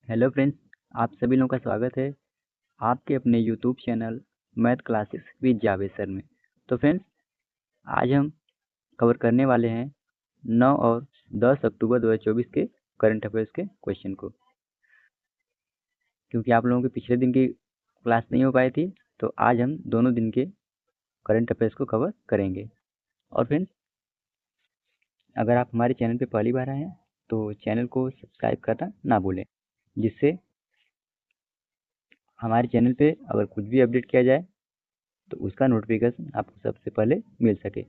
Hello friends, आप सभी लोगों का स्वागत है आपके अपने YouTube channel math classes with Javed sir में। तो फ्रेंड्स, आज हम कवर करने वाले हैं 9 और 10 अक्टूबर 2024 के करंट अफेयर्स के क्वेश्चन को। क्योंकि आप लोगों के पिछले दिन की क्लास नहीं हो पाई थी, तो आज हम दोनों दिन के करंट अफेयर्स को कवर करेंगे। और फ्रेंड्स, अगर आप हमारे चैनल पर पहली बार आए हैं तो चैनल को सब्सक्राइब करना ना भूलें, जिससे हमारे चैनल पे अगर कुछ भी अपडेट किया जाए तो उसका नोटिफिकेशन आपको सबसे पहले मिल सके।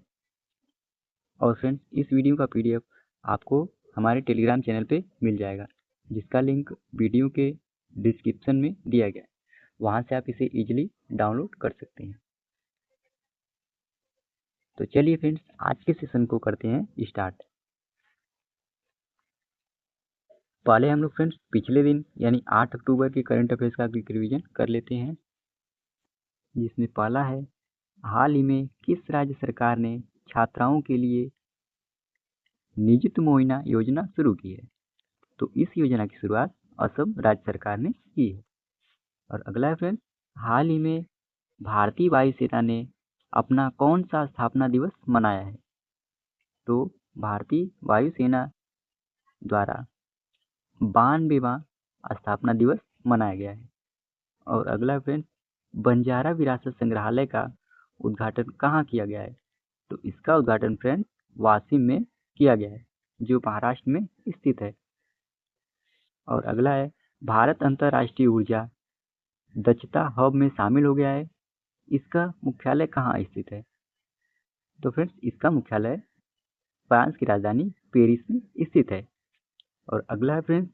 और फ्रेंड्स, इस वीडियो का पीडीएफ आपको हमारे टेलीग्राम चैनल पे मिल जाएगा, जिसका लिंक वीडियो के डिस्क्रिप्शन में दिया गया है। वहाँ से आप इसे इजीली डाउनलोड कर सकते हैं। तो चलिए फ्रेंड्स, आज के सेशन को करते हैं स्टार्ट। पहले हम लोग फ्रेंड्स पिछले दिन यानी 8 अक्टूबर के करंट अफेयर्स का क्विक रिवीजन कर लेते हैं, जिसमें पहला है, हाल ही में किस राज्य सरकार ने छात्राओं के लिए नियुक्त मोहिना योजना शुरू की है? तो इस योजना की शुरुआत असम राज्य सरकार ने की है। और अगला है फ्रेंड्स, हाल ही में भारतीय वायुसेना ने अपना कौन सा स्थापना दिवस मनाया है? तो भारतीय वायुसेना द्वारा 92वां स्थापना दिवस मनाया गया है। और अगला फ्रेंड्स, बंजारा विरासत संग्रहालय का उद्घाटन कहाँ किया गया है? तो इसका उद्घाटन फ्रेंड्स वाशिम में किया गया है, जो महाराष्ट्र में स्थित है। और अगला है, भारत अंतर्राष्ट्रीय ऊर्जा दक्षता हब में शामिल हो गया है। इसका मुख्यालय कहाँ स्थित है? तो फ्रेंड्स, इसका मुख्यालय फ्रांस की राजधानी पेरिस में स्थित है। और अगला है फ्रेंड्स,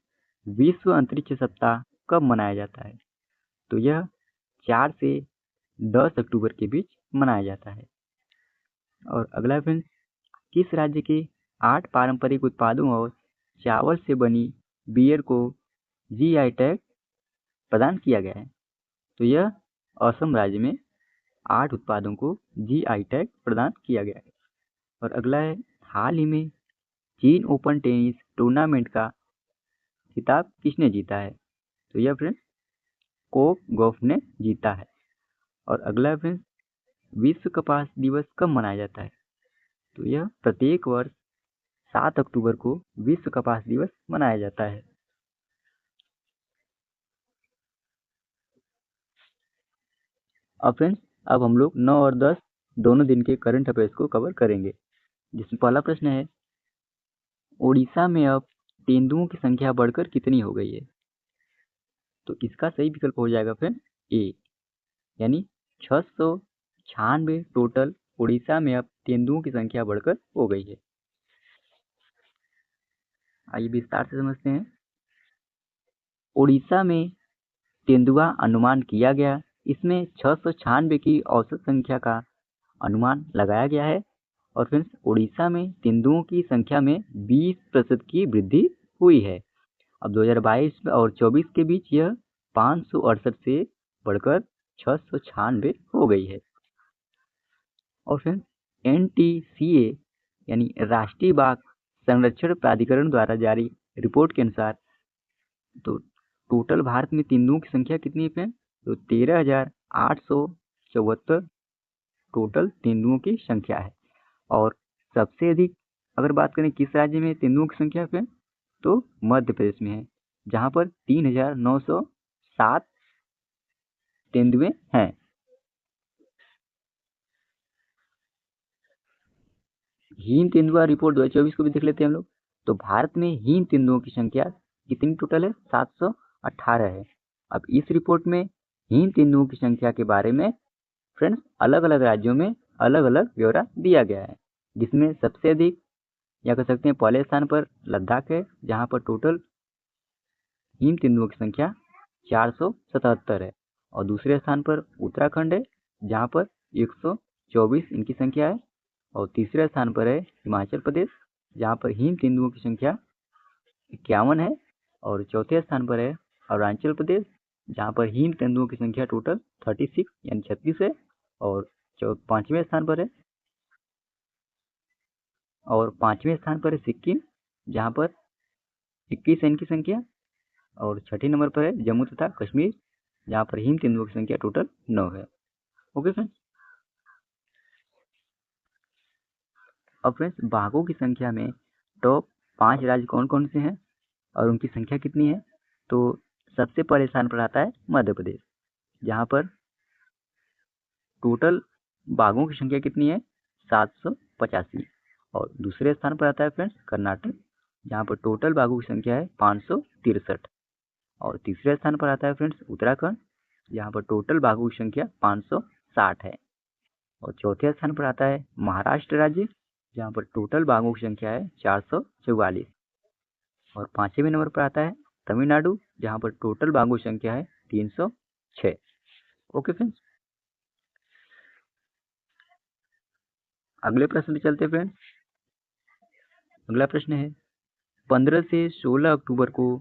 विश्व अंतरिक्ष सप्ताह कब मनाया जाता है? तो यह 4 से 10 अक्टूबर के बीच मनाया जाता है। और अगला है फ्रेंड्स, किस राज्य के 8 पारंपरिक उत्पादों और चावल से बनी बियर को जीआई टैग प्रदान किया गया है? तो यह असम राज्य में 8 उत्पादों को जीआई टैग प्रदान किया गया है। और अगला है, हाल ही में चीन ओपन टेनिस टूर्नामेंट का खिताब किसने जीता है? तो यह फ्रेंड्स कोक गॉफ ने जीता है। और अगला है फ्रेंड्स, विश्व कपास दिवस कब मनाया जाता है? तो यह प्रत्येक वर्ष 7 अक्टूबर को विश्व कपास दिवस मनाया जाता है। अब फ्रेंड्स, अब हम लोग 9 और 10 दोनों दिन के करंट अफेयर्स को कवर करेंगे, जिसमें पहला प्रश्न है, उड़ीसा में अब तेंदुओं की संख्या बढ़कर कितनी हो गई है? तो इसका सही विकल्प हो जाएगा फ्रेंड ए, यानी 696 टोटल उड़ीसा में अब तेंदुओं की संख्या बढ़कर हो गई है। आइए विस्तार से समझते हैं। उड़ीसा में तेंदुआ अनुमान किया गया, इसमें 696 की औसत संख्या का अनुमान लगाया गया है। और फ्रेंड्स, उड़ीसा में तेंदुओं की संख्या में 20% की वृद्धि हुई है। अब 2022 और 24 के बीच यह 568 से बढ़कर 696 हो गई है। और फ्रेंड्स, NTCA यानी राष्ट्रीय बाघ संरक्षण प्राधिकरण द्वारा जारी रिपोर्ट के अनुसार तो टोटल भारत में तेंदुओं की संख्या कितनी है फ्रेंड? तो 13,874 टोटल तेंदुओं की संख्या है। और सबसे अधिक अगर बात करें किस राज्य में तेंदुओं की संख्या फ्रेंड, तो मध्य प्रदेश में है, जहां पर 3,907 तेंदुए हैं। हीन तेंदुआ रिपोर्ट 2024 को भी देख लेते हैं हम लोग। तो भारत में हीन तेंदुओं की संख्या कितनी टोटल है? 718 है। अब इस रिपोर्ट में हीन तेंदुओं की संख्या के बारे में फ्रेंड्स अलग अलग राज्यों में अलग अलग ब्यौरा दिया गया है, जिसमें सबसे अधिक या कह सकते हैं पहले स्थान पर लद्दाख है, जहां पर टोटल हीन तेंदुओं की संख्या 477 है। और दूसरे स्थान पर उत्तराखंड है, जहां पर 124 इनकी संख्या है। और तीसरे स्थान पर है हिमाचल प्रदेश, जहां पर हीन तेंदुओं की संख्या 51 है। और चौथे स्थान पर है अरुणाचल प्रदेश, जहां पर हीन तेंदुओं की संख्या टोटल 36 यानी 36 है। और पांचवें स्थान पर है सिक्किम, जहां पर 21 है इनकी संख्या। और छठे नंबर पर है जम्मू तथा कश्मीर, जहाँ पर हिम तेंदुओं की संख्या टोटल 9 है। Okay friends. अब फ्रेंड्स बाघों की संख्या में टॉप 5 राज्य कौन कौन से हैं और उनकी संख्या कितनी है? तो सबसे पहले स्थान पर आता है मध्य प्रदेश, जहाँ पर टोटल बाघों की संख्या कितनी है? 785। और दूसरे स्थान पर आता है फ्रेंड्स कर्नाटक, जहाँ पर टोटल बाघों की संख्या है 563। और तीसरे स्थान पर आता है फ्रेंड्स उत्तराखंड, जहाँ पर टोटल बाघों की संख्या 560 है। और चौथे स्थान पर आता है महाराष्ट्र राज्य, जहाँ पर टोटल बाघों की संख्या है 444। और पांचवें नंबर पर आता है तमिलनाडु, जहाँ पर टोटल बाघों की संख्या है 306। Okay friends. अगले प्रश्न पे चलते हैं फ्रेंड्स। अगला प्रश्न है 15 से 16 अक्टूबर को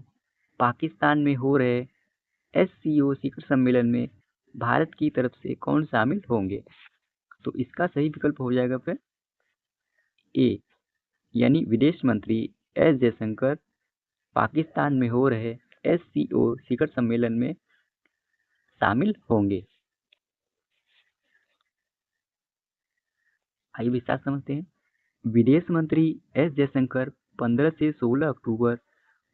पाकिस्तान में हो रहे SCO शिखर सम्मेलन में भारत की तरफ से कौन शामिल होंगे? तो इसका सही विकल्प हो जाएगा फिर ए, यानी विदेश मंत्री एस जयशंकर पाकिस्तान में हो रहे SCO शिखर सम्मेलन में शामिल होंगे। आइए विस्तार समझते हैं। विदेश मंत्री एस जयशंकर 15 से 16 अक्टूबर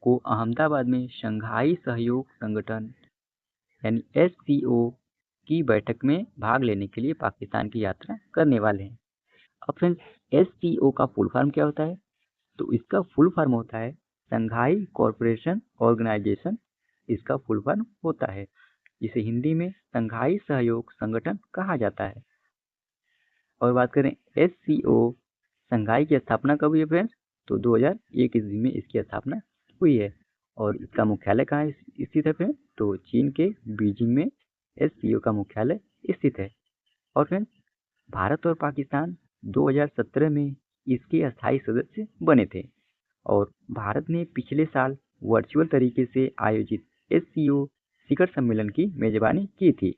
को अहमदाबाद में शंघाई सहयोग संगठन यानी SCO की बैठक में भाग लेने के लिए पाकिस्तान की यात्रा करने वाले हैं। अब फ्रेंड्स SCO का फुल फॉर्म क्या होता है? तो इसका फुल फॉर्म होता है शंघाई कोऑपरेशन ऑर्गेनाइजेशन, इसका फुल फॉर्म होता है, जिसे हिंदी में शंघाई सहयोग संगठन कहा जाता है। और बात करें SCO शंघाई की स्थापना कब हुई है फ्रेंड्स? तो 2001 ईस्वी में इसकी स्थापना हुई है। और इसका मुख्यालय कहाँ स्थित है फ्रेंड्स? तो चीन के बीजिंग में SCO का मुख्यालय स्थित है। और फ्रेंड्स भारत और पाकिस्तान 2017 में इसके स्थायी सदस्य बने थे। और भारत ने पिछले साल वर्चुअल तरीके से आयोजित SCO शिखर सम्मेलन की मेजबानी की थी,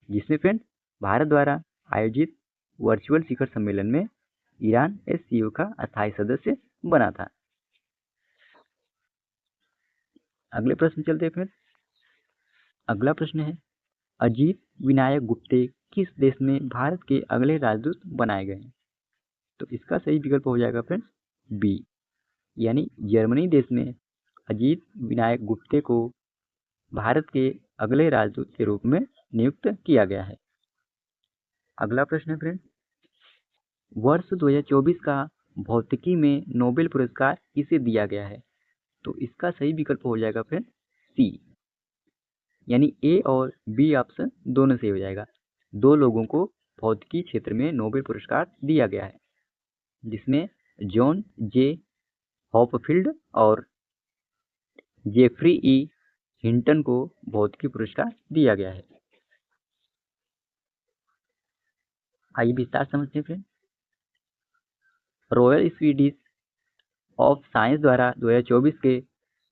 जिसमें फ्रेंड्स भारत द्वारा आयोजित वर्चुअल शिखर सम्मेलन में ईरान SCO का अस्थायी सदस्य बना था। अगले प्रश्न चलते हैं फ्रेंड्स। अगला प्रश्न है अजीत विनायक गुप्ते किस देश में भारत के अगले राजदूत बनाए गए हैं? तो इसका सही विकल्प हो जाएगा फ्रेंड्स बी, यानी जर्मनी देश में अजीत विनायक गुप्ते को भारत के अगले राजदूत के रूप में नियुक्त किया गया है। अगला प्रश्न है फ्रेंड्स वर्ष 2024 का भौतिकी में नोबेल पुरस्कार किसे दिया गया है? तो इसका सही विकल्प हो जाएगा फ्रेंड्स सी, यानी ए और बी ऑप्शन दोनों सही हो जाएगा। 2 लोगों को भौतिकी क्षेत्र में नोबेल पुरस्कार दिया गया है, जिसमें जॉन जे हॉपफील्ड और जेफरी ई हिंटन को भौतिकी पुरस्कार दिया गया है। आइए विस्तार समझते हैं friend. Royal Swedish of science द्वारा 2024 के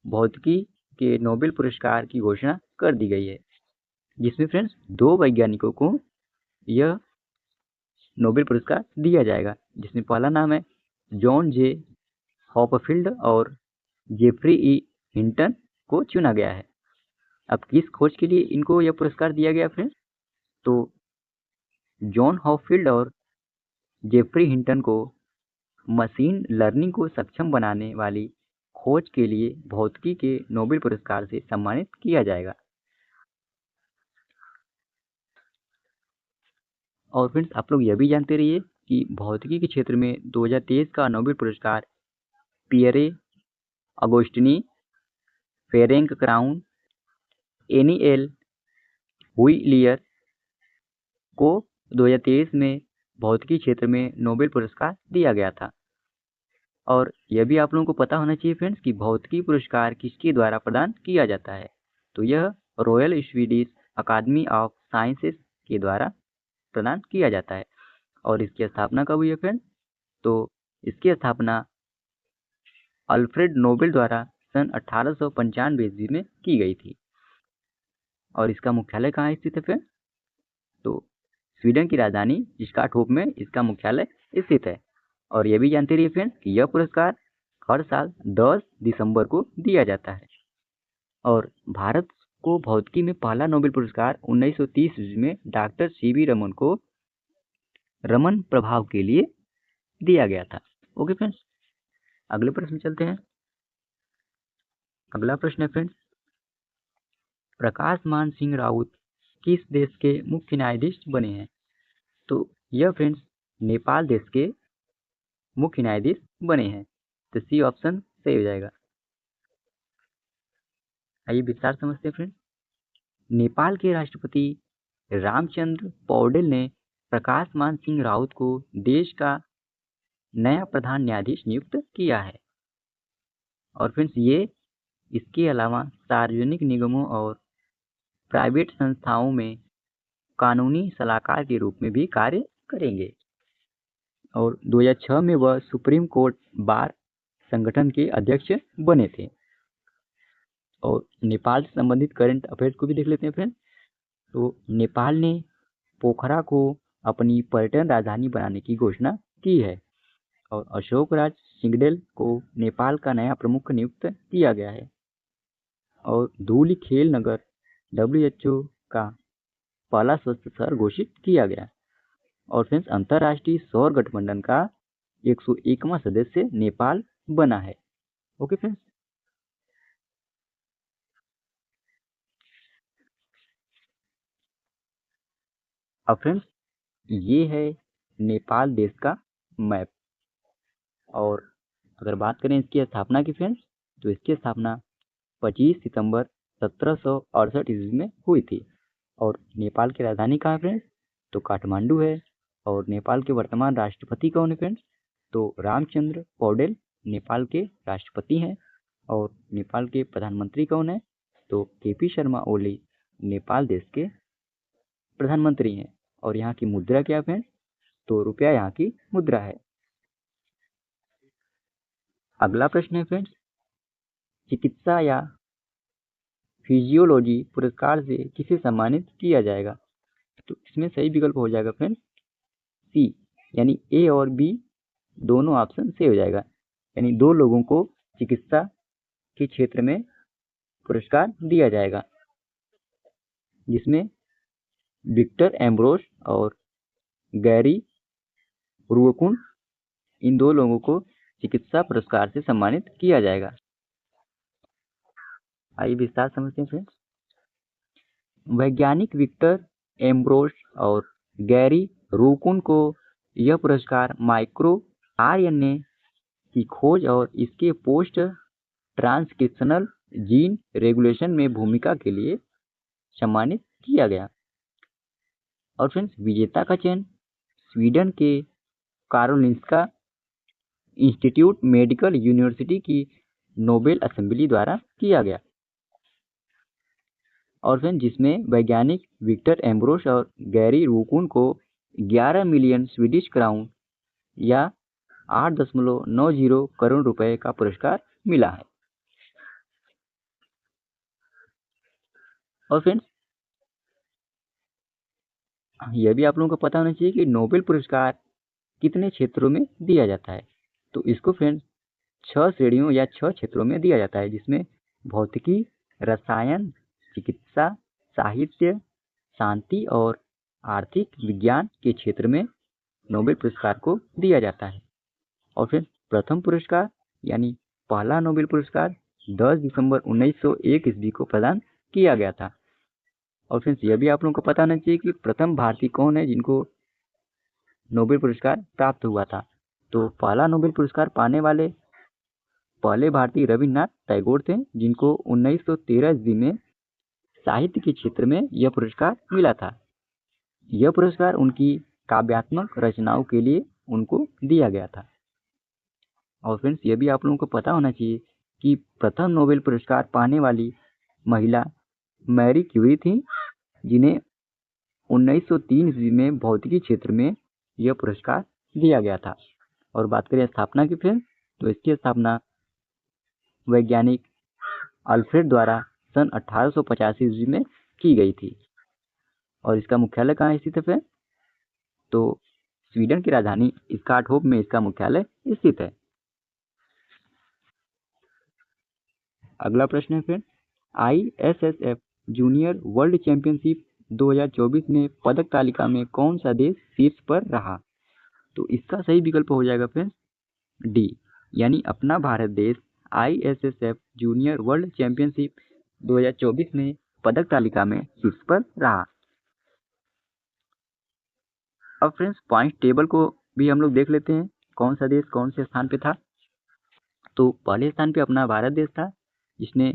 भौतिकी के नोबेल पुरस्कार की घोषणा कर दी गई है, जिसमें फ्रेंड्स 2 वैज्ञानिकों को यह नोबेल पुरस्कार दिया जाएगा, जिसमें पहला नाम है जॉन जे हॉपफील्ड और जेफरी ई हिंटन को चुना गया है। अब किस खोज के लिए इनको यह पुरस्कार दिया गया फ्रेंड्स? तो जॉन हॉपफील्ड और जेफरी हिंटन को मशीन लर्निंग को सक्षम बनाने वाली खोज के लिए भौतिकी के नोबेल पुरस्कार से सम्मानित किया जाएगा। और फ्रेंड्स आप लोग यह भी जानते रहिए कि भौतिकी के क्षेत्र में 2023 का नोबेल पुरस्कार पियरे अगोस्टिनी, फेरेंक क्राउन, एनिएल हुइलियर को 2023 में भौतिकी क्षेत्र में नोबेल पुरस्कार दिया गया था। और यह भी आप लोगों को पता होना चाहिए फ्रेंड्स कि भौतिकी पुरस्कार किसके द्वारा प्रदान किया जाता है? तो यह royal Swedish academy of sciences के द्वारा प्रदान किया जाता है। और इसकी स्थापना कब हुई है फ्रेंड्स? तो इसकी स्थापना अल्फ्रेड नोबेल द्वारा सन 1895 ईस्वी में की गई थी। और इसका मुख्यालय कहाँ स्थित है फ्रेंड्स? तो स्वीडन की राजधानी स्टॉकहोम में इसका मुख्यालय स्थित है। और यह भी जानते रहिए फ्रेंड्स कि यह पुरस्कार हर साल 10 दिसंबर को दिया जाता है। और भारत को भौतिकी में पहला नोबेल पुरस्कार 1930 ईस्वी में डॉक्टर सीवी रमन को रमन प्रभाव के लिए दिया गया था। ओके फ्रेंड्स, अगले प्रश्न चलते हैं। अगला प्रश्न है फ्रेंड्स, प्रकाश मान सिंह राउत किस देश के मुख्य न्यायाधीश बने हैं? तो यह फ्रेंड्स नेपाल देश के मुख्य न्यायाधीश बने हैं। तो सी ऑप्शन सही हो जाएगा। आइए विस्तार समझते हैं फ्रेंड्स। नेपाल के राष्ट्रपति रामचंद्र पौडेल ने प्रकाश मान सिंह राउत को देश का नया प्रधान न्यायाधीश नियुक्त किया है। और फ्रेंड्स ये इसके अलावा सार्वजनिक निगमों और प्राइवेट संस्थाओं में कानूनी सलाहकार के रूप में भी कार्य करेंगे। और 2006 में वह सुप्रीम कोर्ट बार संगठन के अध्यक्ष बने थे। और नेपाल से संबंधित करंट अफेयर्स को भी देख लेते हैं फ्रेंड्स। तो नेपाल ने पोखरा को अपनी पर्यटन राजधानी बनाने की घोषणा की है। और अशोक राज सिंगडेल को नेपाल का नया प्रमुख नियुक्त किया गया है। और धूली खेल नगर WHO का पहला स्वस्थ शहर घोषित किया गया। और फ्रेंड्स अंतरराष्ट्रीय सौर गठबंधन का 101वां सदस्य नेपाल बना है। ओके फ्रेंड्स, अब फ्रेंड्स ये है नेपाल देश का मैप। और अगर बात करें इसकी स्थापना की फ्रेंड्स, तो इसकी स्थापना 25 सितंबर 1768 ईस्वी में हुई थी। और नेपाल की राजधानी कहाँ है फ्रेंड्स? तो काठमांडू है। और नेपाल के वर्तमान राष्ट्रपति कौन है फ्रेंड्स? तो रामचंद्र पौडेल नेपाल के राष्ट्रपति हैं। और नेपाल के प्रधानमंत्री कौन है? तो KP शर्मा ओली नेपाल देश के प्रधानमंत्री हैं। और यहाँ की मुद्रा क्या है फ्रेंड्स? तो रुपया यहाँ की मुद्रा है। अगला प्रश्न है फ्रेंड्स, चिकित्सा या फिजियोलॉजी पुरस्कार से किसे सम्मानित किया जाएगा? तो इसमें सही विकल्प हो जाएगा फ्रेंड्स सी, यानी A और B दोनों ऑप्शन सही हो जाएगा। यानी 2 लोगों को चिकित्सा के क्षेत्र में पुरस्कार दिया जाएगा, जिसमें विक्टर एम्ब्रोस और गैरी रुकुन, इन 2 लोगों को चिकित्सा पुरस्कार से सम्मानित किया जाएगा। आइए विस्तार समझते हैं फ्रेंड्स। वैज्ञानिक विक्टर एम्ब्रोस और गैरी रुकुन को यह पुरस्कार माइक्रो RNA की खोज और इसके पोस्ट ट्रांसक्रिप्शनल जीन रेगुलेशन में भूमिका के लिए सम्मानित किया गया। और फ्रेंड्स विजेता का चयन स्वीडन के कारोलिंस्का इंस्टीट्यूट मेडिकल यूनिवर्सिटी की नोबेल असेंबली द्वारा किया गया। और फ्रेंड्स जिसमें वैज्ञानिक विक्टर एम्ब्रोस और गैरी रुकुन को 11 मिलियन स्वीडिश क्राउन या 8.90 करोड़ रुपए का पुरस्कार मिला है। और फ्रेंड्स यह भी आप लोगों को पता होना चाहिए कि नोबेल पुरस्कार कितने क्षेत्रों में दिया जाता है। तो इसको फ्रेंड्स 6 श्रेणियों या 6 क्षेत्रों में दिया जाता है, जिसमें भौतिकी, रसायन, चिकित्सा, साहित्य, शांति और आर्थिक विज्ञान के क्षेत्र में नोबेल पुरस्कार को दिया जाता है। और फिर प्रथम पुरस्कार यानी पहला नोबेल पुरस्कार 10 दिसंबर 1901 ईस्वी को प्रदान किया गया था। और फ्रेंड्स यह भी आप लोगों को पता होना चाहिए कि प्रथम भारतीय कौन है जिनको नोबेल पुरस्कार प्राप्त हुआ था। तो पहला नोबेल पुरस्कार पाने वाले पहले भारतीय रविन्द्रनाथ टैगोर थे, जिनको 1913 ईस्वी में साहित्य के क्षेत्र में यह पुरस्कार मिला था। यह पुरस्कार उनकी काव्यात्मक रचनाओं के लिए उनको दिया गया था। और फ्रेंड्स यह भी आप लोगों को पता होना चाहिए कि प्रथम नोबेल पुरस्कार पाने वाली महिला मैरी क्यूरी थी, जिन्हें 1903 ईस्वी में भौतिकी क्षेत्र में यह पुरस्कार दिया गया था। और बात करें स्थापना की फ्रेंड्स, तो इसकी स्थापना वैज्ञानिक अल्फ्रेड द्वारा सन 1885 ईस्वी में की गई थी। और इसका मुख्यालय कहाँ स्थित है फ्रेंड्स? तो स्वीडन की राजधानी स्टॉकहोम में इसका मुख्यालय स्थित है। अगला प्रश्न है friends, ISSF junior world championship 2024 में पदक तालिका में कौन सा देश शीर्ष पर रहा? तो इसका सही विकल्प हो जाएगा फ्रेंड्स डी, यानी अपना भारत देश ISSF जूनियर वर्ल्ड चैंपियनशिप 2024 में पदक तालिका में शीर्ष पर रहा। अब फ्रेंड्स पॉइंट टेबल को भी हम लोग देख लेते हैं, कौन सा देश कौन से स्थान पे था। तो पहले स्थान पे अपना भारत देश था, जिसने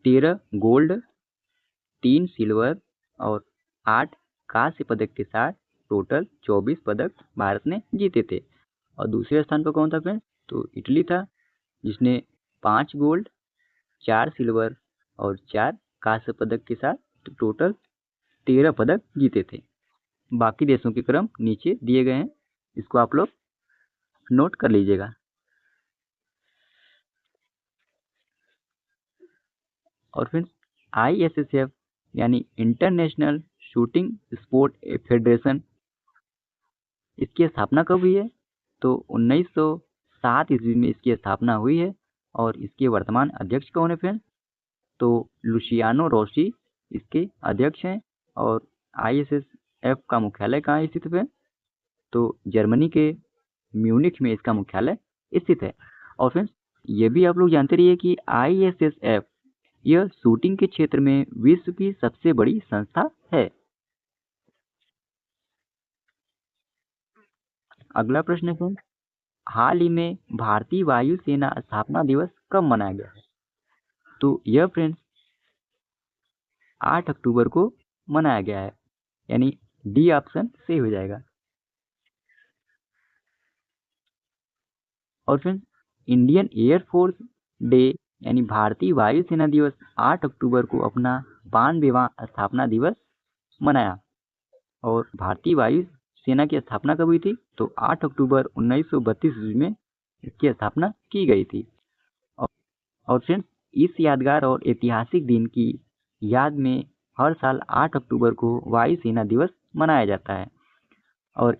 13 गोल्ड, 3 सिल्वर और 8 कांस्य पदक के साथ टोटल 24 पदक भारत ने जीते थे। और दूसरे स्थान पर कौन था फ्रेंड्स? तो इटली था, जिसने 5 गोल्ड, 4 सिल्वर और 4 कांस्य पदक के साथ टोटल 13 पदक जीते थे। बाकी देशों के क्रम नीचे दिए गए हैं, इसको आप लोग नोट कर लीजिएगा। और फ्रेंड्स ISSF यानी इंटरनेशनल शूटिंग स्पोर्ट फेडरेशन, इसकी स्थापना कब हुई है? तो 1907 ईस्वी में इसकी स्थापना हुई है। और इसके वर्तमान अध्यक्ष कौन है फ्रेंड्स? तो लुसियानो रोसी इसके अध्यक्ष हैं। और ISSF का मुख्यालय कहाँ स्थित है? तो जर्मनी के म्यूनिख में इसका मुख्यालय स्थित है। और फ्रेंड्स ये भी आप लोग जानते रहिए कि ISSF यह शूटिंग के क्षेत्र में विश्व की सबसे बड़ी संस्था है। अगला प्रश्न है फ्रेंड्स, हाल ही में भारतीय वायुसेना स्थापना दिवस कब मनाया गया है? तो यह फ्रेंड्स 8 अक्टूबर को मनाया गया है, यानी डी ऑप्शन सही हो जाएगा। और फ्रेंड्स इंडियन एयरफोर्स डे यानी भारतीय वायुसेना दिवस 8 अक्टूबर को अपना 92वां स्थापना दिवस मनाया। और भारतीय वायुसेना की स्थापना कब हुई थी? तो 8 अक्टूबर 1932 ईस्वी में इसकी स्थापना की गई थी। और फ्रेंड्स इस यादगार और ऐतिहासिक दिन की याद में हर साल 8 अक्टूबर को वायुसेना दिवस मनाया जाता है। और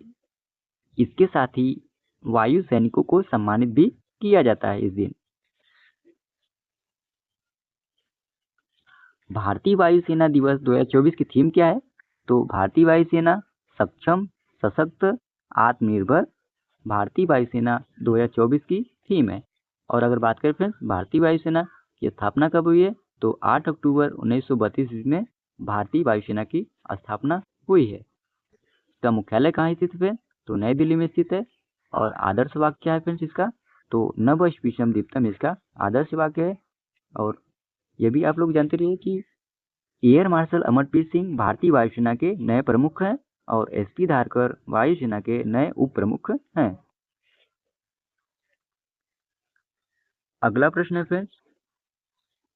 इसके साथ ही वायु सैनिकों को सम्मानित भी किया जाता है इस दिन। भारतीय वायुसेना दिवस 2024 की थीम क्या है? तो भारतीय वायुसेना सक्षम, सशक्त, आत्मनिर्भर भारतीय वायुसेना 2024 की थीम है। और अगर बात करें फ्रेंड्स भारतीय वायुसेना की स्थापना कब हुई है? तो 8 अक्टूबर 1932 ईस्वी में भारतीय वायुसेना की स्थापना हुई है। इसका मुख्यालय कहाँ स्थित है? तो नई दिल्ली में स्थित है। और आदर्श वाक्य क्या है फ्रेंड्स इसका? तो नभ स्पीशम दीप्तम इसका आदर्श वाक्य है। और ये भी आप लोग जानते रहिए कि एयर मार्शल अमरप्रीत सिंह भारतीय वायुसेना के नए प्रमुख हैं और SP धारकर वायुसेना के नए उप प्रमुख हैं। अगला प्रश्न है फ्रेंड्स,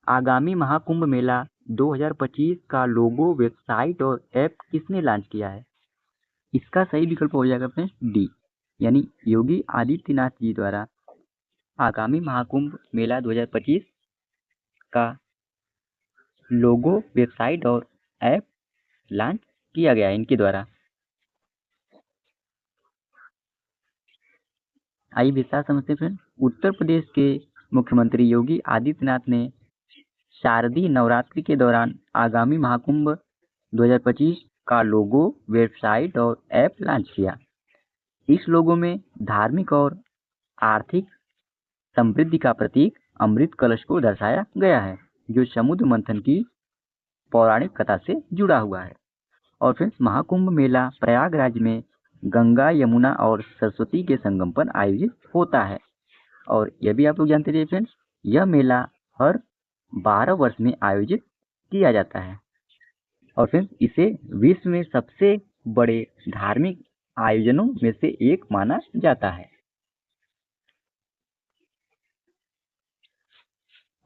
आगामी महाकुंभ मेला 2025 का लोगो, वेबसाइट और ऐप किसने लॉन्च किया है? इसका सही विकल्प हो जाएगा फ्रेंड्स डी, यानी योगी आदित्यनाथ जी द्वारा आगामी महाकुंभ मेला 2025 का लोगो, वेबसाइट और ऐप लॉन्च किया गया है इनके द्वारा। आइए विस्तार समझते हैं फ्रेंड्स। उत्तर प्रदेश के मुख्यमंत्री योगी आदित्यनाथ ने शारदीय नवरात्रि के दौरान आगामी महाकुंभ 2025 का लोगो, वेबसाइट और ऐप लॉन्च किया। इस लोगो में धार्मिक और आर्थिक समृद्धि का प्रतीक अमृत कलश को दर्शाया गया है, जो समुद्र मंथन की पौराणिक कथा से जुड़ा हुआ है। और फ्रेंड्स महाकुंभ मेला प्रयागराज में गंगा, यमुना और सरस्वती के संगम पर आयोजित होता है। और यह भी आप लोग जानते रहिए फ्रेंड्स, यह मेला हर 12 वर्ष में आयोजित किया जाता है। और फ्रेंड्स इसे विश्व में सबसे बड़े धार्मिक आयोजनों में से एक माना जाता है।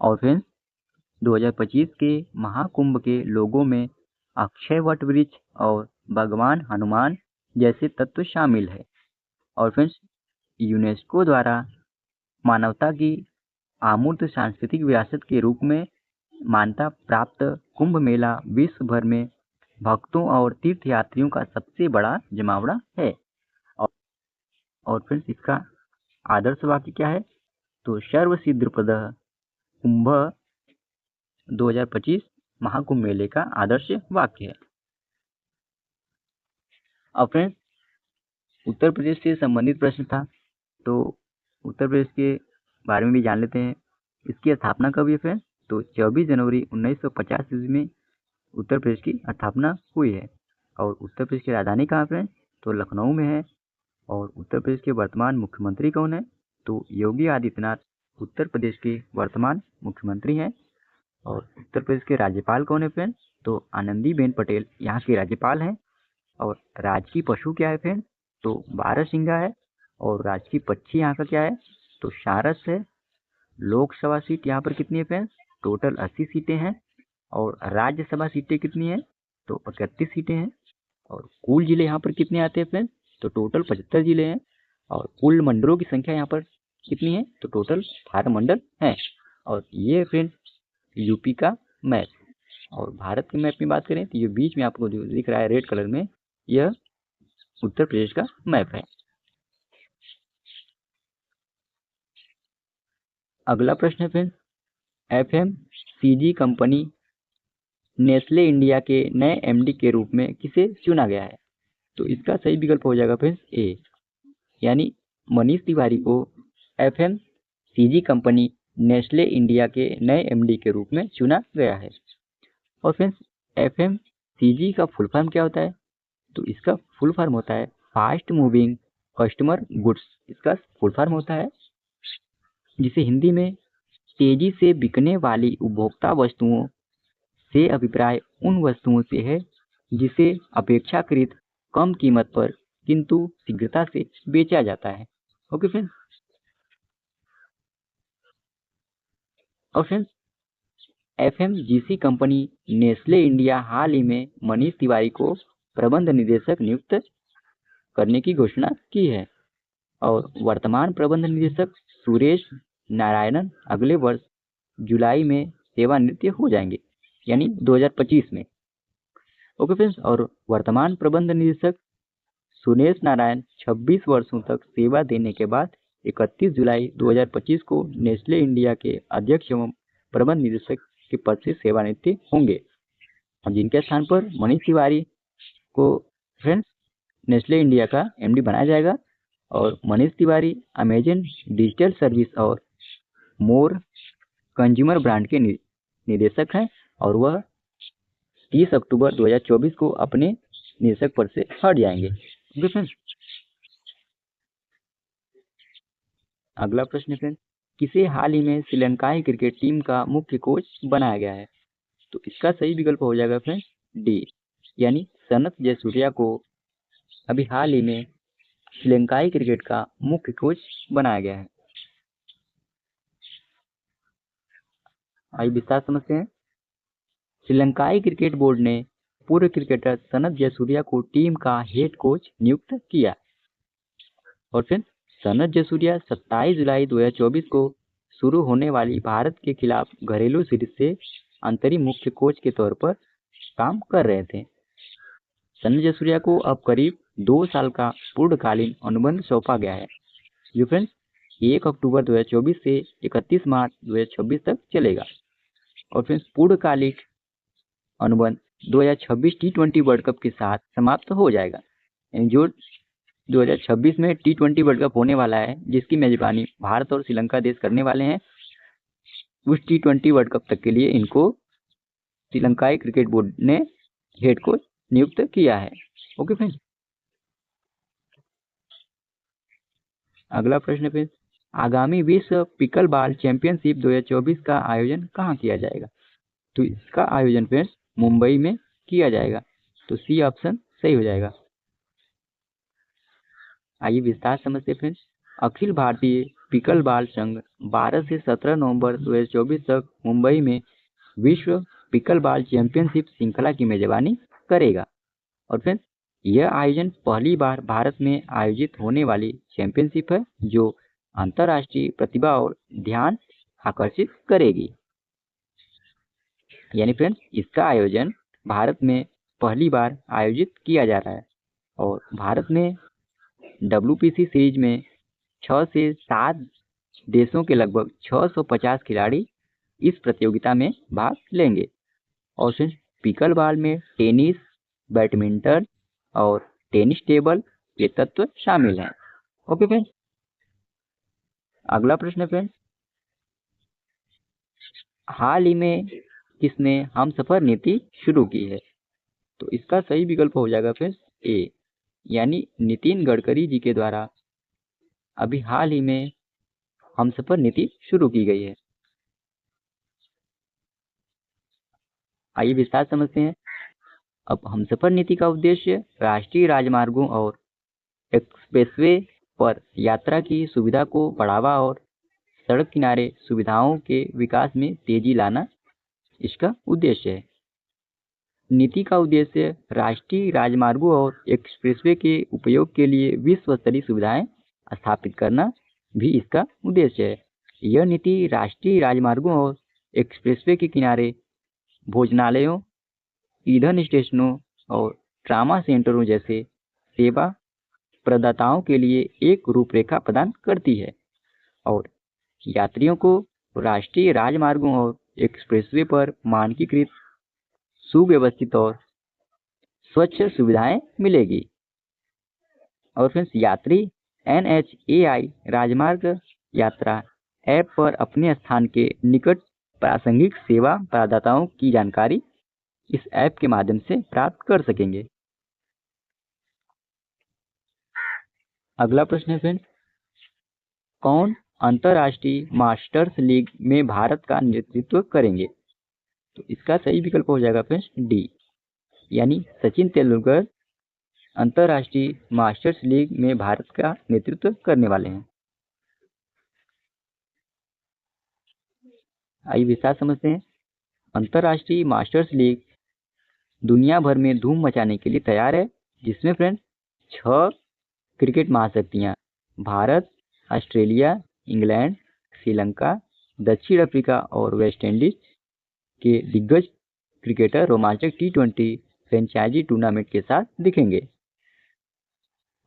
और फ्रेंड्स 2025 के महाकुंभ के लोगों में अक्षय वट वृक्ष और भगवान हनुमान जैसे तत्व शामिल है। और फ्रेंड्स यूनेस्को द्वारा मानवता की अमूर्त सांस्कृतिक विरासत के रूप में मान्यता प्राप्त कुंभ मेला विश्व भर में भक्तों और तीर्थयात्रियों का सबसे बड़ा जमावड़ा है। और फ्रेंड्स इसका आदर्श वाक्य क्या है? तो सर्व सिद्धिप्रदः कुंभ 2025 महाकुंभ मेले का आदर्श वाक्य है। अब फ्रेंड्स उत्तर प्रदेश से संबंधित प्रश्न था, तो उत्तर प्रदेश के बारे में भी जान लेते हैं। इसकी स्थापना कब हुई फ्रेंड्स? तो 24 जनवरी 1950 ईस्वी में उत्तर प्रदेश की स्थापना हुई है। और उत्तर प्रदेश की राजधानी कहाँ फ्रेंड्स? तो लखनऊ में है। और उत्तर प्रदेश के वर्तमान मुख्यमंत्री कौन है? तो योगी आदित्यनाथ उत्तर प्रदेश के वर्तमान मुख्यमंत्री हैं। और उत्तर प्रदेश के राज्यपाल कौन है फ्रेंड्स? तो आनंदीबेन पटेल यहाँ की राज्यपाल हैं। और राजकीय पशु क्या है फ्रेंड्स? तो बारहसिंगा है। और राजकीय पक्षी यहाँ का क्या है? तो सारस है। लोकसभा सीट यहाँ पर कितनी है फ्रेंड्स? टोटल 80 सीटें हैं। और राज्यसभा सीटें कितनी है? तो 31 सीटें हैं। और कुल जिले यहाँ पर कितने आते हैं फ्रेंड्स? तो टोटल 75 जिले हैं। और कुल मंडलों की संख्या यहाँ पर कितनी है? तो टोटल 18 मंडल हैं। और ये फ्रेंड्स यूपी का मैप। और भारत के मैप में बात करें तो ये बीच में आपको जो दिख रहा है रेड कलर में, यह उत्तर प्रदेश का मैप है। अगला प्रश्न है friends, FMCG company Nestle India के नए एमडी के रूप में किसे चुना गया है? तो इसका सही विकल्प हो जाएगा फ्रेंड्स ए, यानी मनीष तिवारी को एफएमसीजी कंपनी नेस्ले इंडिया के नए एमडी के रूप में चुना गया है। और फ्रेंड्स एफएमसीजी का फुल फॉर्म क्या होता है? तो इसका फुल फॉर्म होता है फास्ट मूविंग कस्टमर गुड्स। इसका फुल फॉर्म होता है, जिसे हिंदी में तेजी से बिकने वाली उपभोक्ता वस्तुओं से अभिप्राय उन वस्तुओं से है जिसे अपेक्षाकृत कम कीमत पर किंतु शीघ्रता से बेचा जाता है। Okay friends. और friends FMGC company Nestle India हाल ही में मनीष तिवारी को प्रबंध निदेशक नियुक्त करने की घोषणा की है। और वर्तमान प्रबंध निदेशक सुरेश नारायणन अगले वर्ष जुलाई में सेवानिवृत्त हो जाएंगे, यानी 2025 में। Okay friends. और वर्तमान प्रबंध निदेशक सुरेश नारायण 26 वर्षों तक सेवा देने के बाद 31 जुलाई 2025 को नेस्ले इंडिया के अध्यक्ष एवं प्रबंध निदेशक के पद से सेवानिवृत्त होंगे। और जिनके स्थान पर मनीष तिवारी को फ्रेंड्स नेस्ले इंडिया का एमडी बनाया जाएगा। और Manish Tiwari Amazon digital service और मोर कंज्यूमर ब्रांड के निदेशक हैं। और वह 30 अक्टूबर 2024 को अपने निदेशक पद से हट जाएंगे। अगला प्रश्न फ्रेंड्स, किसे हाल ही में श्रीलंकाई क्रिकेट टीम का मुख्य कोच बनाया गया है? तो इसका सही विकल्प हो जाएगा फ्रेंड्स डी, यानी सनत जयसूर्या को अभी हाल ही में श्रीलंकाई क्रिकेट का मुख्य कोच बनाया गया है। आइए विस्तार समझते हैं। श्रीलंकाई क्रिकेट बोर्ड ने पूर्व क्रिकेटर सनत जयसूर्या को टीम का हेड कोच नियुक्त किया। और फिर सनत जयसूर्या 27 जुलाई 2024 को शुरू होने वाली भारत के खिलाफ घरेलू सीरीज से अंतरिम मुख्य कोच के तौर पर काम कर रहे थे। सनत जयसूर्या को अब करीब 2 साल का पूर्णकालीन अनुबंध सौंपा गया है, जो फ्रेंड्स 1 अक्टूबर 2024 से 31 मार्च 2026 तक चलेगा। और फ्रेंड्स पूर्णकालिक अनुबंध 2026 टी20 वर्ल्ड कप के साथ समाप्त हो जाएगा। यानी जो 2026 में टी20 वर्ल्ड कप होने वाला है, जिसकी मेजबानी भारत और श्रीलंका देश करने वाले हैं, उस टी20 वर्ल्ड कप तक के लिए इनको श्रीलंकाई क्रिकेट बोर्ड ने हेड कोच नियुक्त किया है। Okay friends. अगला प्रश्न फ्रेंड्स, आगामी विश्व पिकल बॉल चैंपियनशिप 2024 का आयोजन कहाँ किया जाएगा? तो इसका आयोजन फ्रेंड्स मुंबई में किया जाएगा। तो सी ऑप्शन सही हो जाएगा। आइए विस्तार समझते friends. Akhil Bharatiya pickle ball संघ 12 से 17 नवंबर 2024 तक मुंबई में विश्व पिकल बॉल चैंपियनशिप श्रृंखला की मेजबानी करेगा। और फ्रेंड्स यह आयोजन पहली बार भारत में आयोजित होने वाली चैंपियनशिप है, जो अंतर्राष्ट्रीय प्रतिभा और ध्यान आकर्षित करेगी। यानी फ्रेंड्स इसका आयोजन भारत में पहली बार आयोजित किया जा रहा है। और भारत में WPC सीरीज में 6 से 7 देशों के लगभग 650 खिलाड़ी इस प्रतियोगिता में भाग लेंगे। और फ्रेंड्स पिकल बॉल में टेनिस, बैडमिंटन और टेनिस टेबल ये तत्व शामिल हैं। ओके फ्रेंड्स, अगला प्रश्न फ्रेंड्स, हाल ही में किसने हमसफर नीति शुरू की है? तो इसका सही विकल्प हो जाएगा फ्रेंड्स ए, यानी नितिन गडकरी जी के द्वारा अभी हाल ही में हमसफर नीति शुरू की गई है। आइए विस्तार समझते हैं। अब हमसफर नीति का उद्देश्य राष्ट्रीय राजमार्गों और एक्सप्रेसवे पर यात्रा की सुविधा को बढ़ावा और सड़क किनारे सुविधाओं के विकास में तेजी लाना इसका उद्देश्य है। नीति का उद्देश्य राष्ट्रीय राजमार्गों और एक्सप्रेसवे के उपयोग के लिए विश्व स्तरीय सुविधाएं स्थापित करना भी इसका उद्देश्य है। यह नीति राष्ट्रीय राजमार्गों और एक्सप्रेसवे के किनारे भोजनालयों, ईंधन स्टेशनों और ट्रामा सेंटरों जैसे सेवा प्रदाताओं के लिए एक रूपरेखा प्रदान करती है और यात्रियों को राष्ट्रीय राजमार्गों और एक्सप्रेसवे पर मानकीकृत, सुव्यवस्थित और स्वच्छ सुविधाएं मिलेगी। और फ्रेंड्स यात्री NHAI राजमार्ग यात्रा ऐप पर अपने स्थान के निकट प्रासंगिक सेवा प्रदाताओं की जानकारी इस ऐप के माध्यम से प्राप्त कर सकेंगे। अगला प्रश्न है फ्रेंड्स, कौन अंतर्राष्ट्रीय मास्टर्स लीग में भारत का नेतृत्व करेंगे? तो इसका सही विकल्प हो जाएगा फ्रेंड्स डी, यानी सचिन तेंदुलकर अंतर्राष्ट्रीय मास्टर्स लीग में भारत का नेतृत्व करने वाले हैं। आइए विस्तार समझते हैं। अंतर्राष्ट्रीय मास्टर्स लीग दुनिया भर में धूम मचाने के लिए तैयार है, जिसमें फ्रेंड्स 6 क्रिकेट महाशक्तियां भारत, ऑस्ट्रेलिया, इंग्लैंड, श्रीलंका, दक्षिण अफ्रीका और वेस्ट इंडीज के दिग्गज क्रिकेटर रोमांचक T20 फ्रेंचाइजी टूर्नामेंट के साथ दिखेंगे।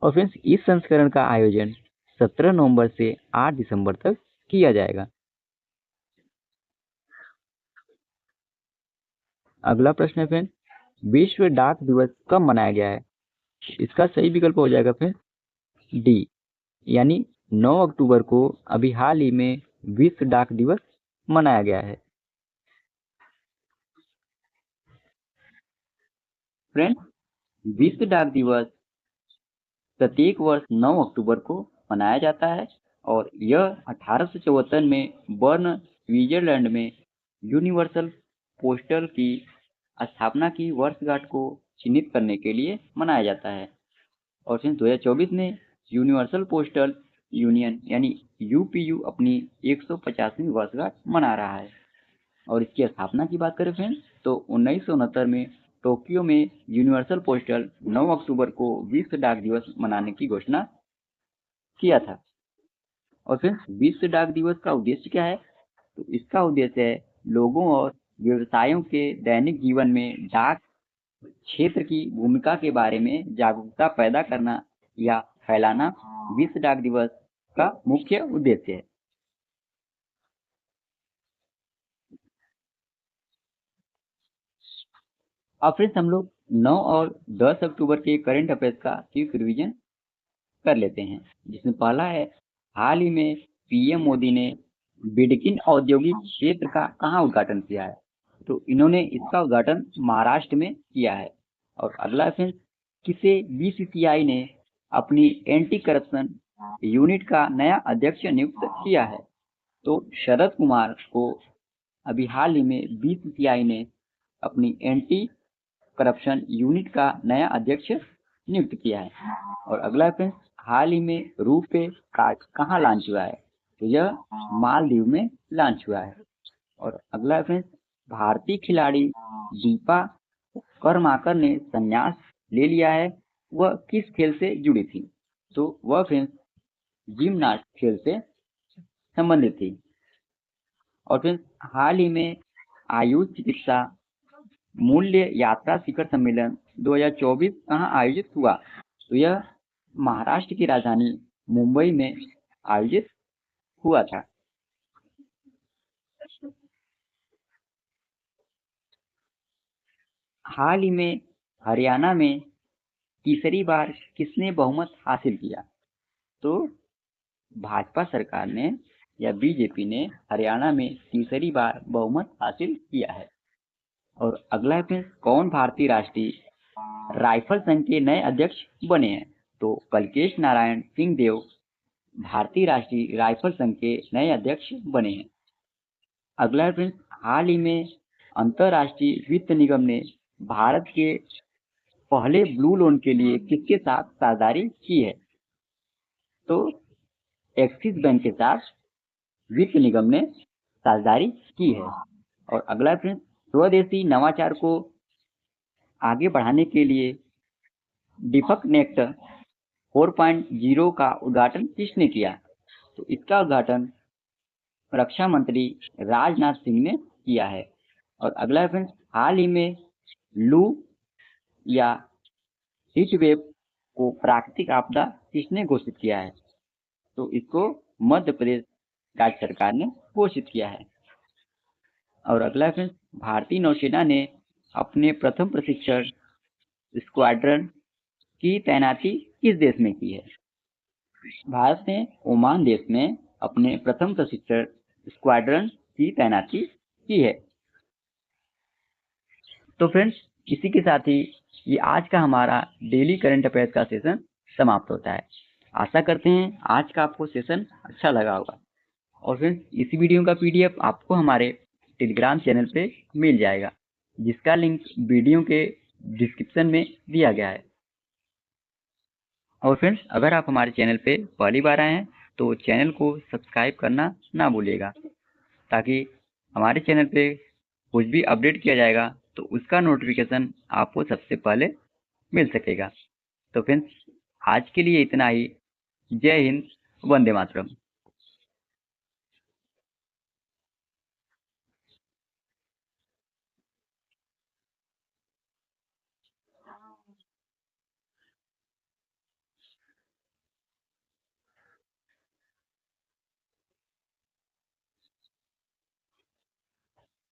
और फ्रेंड्स इस संस्करण का आयोजन 17 नवंबर से 8 दिसंबर तक किया जाएगा। अगला प्रश्न है फ्रेंड्स, विश्व डाक दिवस कब मनाया गया है? इसका सही विकल्प हो जाएगा फ्रेंड्स डी, यानी 9 अक्टूबर को अभी हाल ही में विश्व डाक दिवस मनाया गया है। फ्रेंड्स विश्व डाक दिवस प्रत्येक वर्ष 9 अक्टूबर को मनाया जाता है और यह 1874 में बर्न, स्विट्जरलैंड में यूनिवर्सल पोस्टल की स्थापना की वर्षगांठ को चिन्हित करने के लिए मनाया जाता है। और फिर 2024 में यूनिवर्सल पोस्टल यूनियन यानी UPU अपनी 150वीं वर्षगांठ मना रहा है। और इसकी स्थापना की बात करें फ्रेंड्स तो 1969 में टोक्यो में यूनिवर्सल पोस्टल 9 अक्टूबर को विश्व डाक दिवस मनाने की घोषणा किया था। और फ्रेंड्स विश्व डाक दिवस का उद्देश्य क्या है? तो इसका उद्देश्य है लोगों और व्यवसायों के दैनिक जीवन में डाक क्षेत्र की भूमिका के बारे में जागरूकता पैदा करना या फैलाना विश्व डाक दिवस का मुख्य उद्देश्य है। अब फ्रेंड्स हम लोग 9 और 10 अक्टूबर के करंट अफेयर्स का क्विक रिवीजन कर लेते हैं, जिसमें पहला है हाल ही में PM मोदी ने बिडकिन औद्योगिक क्षेत्र का कहाँ उद्घाटन किया है? तो इन्होंने इसका उद्घाटन महाराष्ट्र में किया है। और अगला फ्रेंड्स किसे BCCI ने अपनी एंटी करप्शन यूनिट का नया अध्यक्ष नियुक्त किया है? तो शरद कुमार को अभी हाल ही में BCCI ने अपनी एंटी करप्शन यूनिट का नया अध्यक्ष नियुक्त किया है। और अगला फ्रेंड्स हाल ही में रुपे कार्ड कहाँ लॉन्च हुआ है? तो यह मालदीव में लॉन्च हुआ है। और अगला फ्रेंड्स भारतीय खिलाड़ी दीपा करमाकर ने संन्यास ले लिया है, वह किस खेल से जुड़ी थी? तो वह फ्रेंड्स जिम्नास्ट खेल से संबंधित थी। और फ्रेंड्स हाल ही में आयुष चिकित्सा मूल्य यात्रा शिखर सम्मेलन 2024 कहाँ आयोजित हुआ? तो यह महाराष्ट्र की राजधानी मुंबई में आयोजित हुआ था। हाल ही में हरियाणा में तीसरी बार किसने बहुमत हासिल किया? तो भाजपा सरकार ने या बीजेपी ने हरियाणा में तीसरी बार बहुमत हासिल किया है। और अगला है कौन भारतीय राष्ट्रीय राइफल संघ के नए अध्यक्ष बने हैं? तो कलकेश नारायण सिंह देव भारतीय राष्ट्रीय राइफल संघ के नए अध्यक्ष बने हैं। अगला है हाल ही में अंतर्राष्ट्रीय वित्त निगम ने भारत के पहले ब्लू लोन के लिए किसके साथ साझेदारी की है? तो एक्सिस बैंक के साथ वित्त निगम ने साझेदारी की है। और अगला स्वदेशी नवाचार को आगे बढ़ाने के लिए डिफक नेक्ट 4.0 का उद्घाटन किसने किया? तो इसका उद्घाटन रक्षा मंत्री राजनाथ सिंह ने किया है। और अगला हाल ही में लू या हीट वेव को प्राकृतिक आपदा किसने घोषित किया है? तो इसको मध्य प्रदेश राज्य सरकार ने घोषित किया है। और अगला भारतीय नौसेना ने अपने प्रथम प्रशिक्षण स्क्वाड्रन की तैनाती किस देश में की है? भारत ने ओमान देश में अपने प्रथम प्रशिक्षण स्क्वाड्रन की तैनाती की है। तो फ्रेंड्स, इसी के साथ ही ये आज का हमारा डेली करंट अफेयर्स का सेशन समाप्त होता है। आशा करते हैं आज का आपको सेशन अच्छा लगा होगा। और फ्रेंड्स, इसी वीडियो का पीडीएफ आपको हमारे टेलीग्राम चैनल पे मिल जाएगा, जिसका लिंक वीडियो के डिस्क्रिप्शन में दिया गया है। और फ्रेंड्स, अगर आप हमारे चैनल पे पहली बार आए हैं तो चैनल को सब्सक्राइब करना ना भूलिएगा, ताकि हमारे चैनल पे कुछ भी अपडेट किया जाएगा तो उसका नोटिफिकेशन आपको सबसे पहले मिल सकेगा। तो फ्रेंड्स, आज के लिए इतना ही। जय हिंद, वंदे मातरम।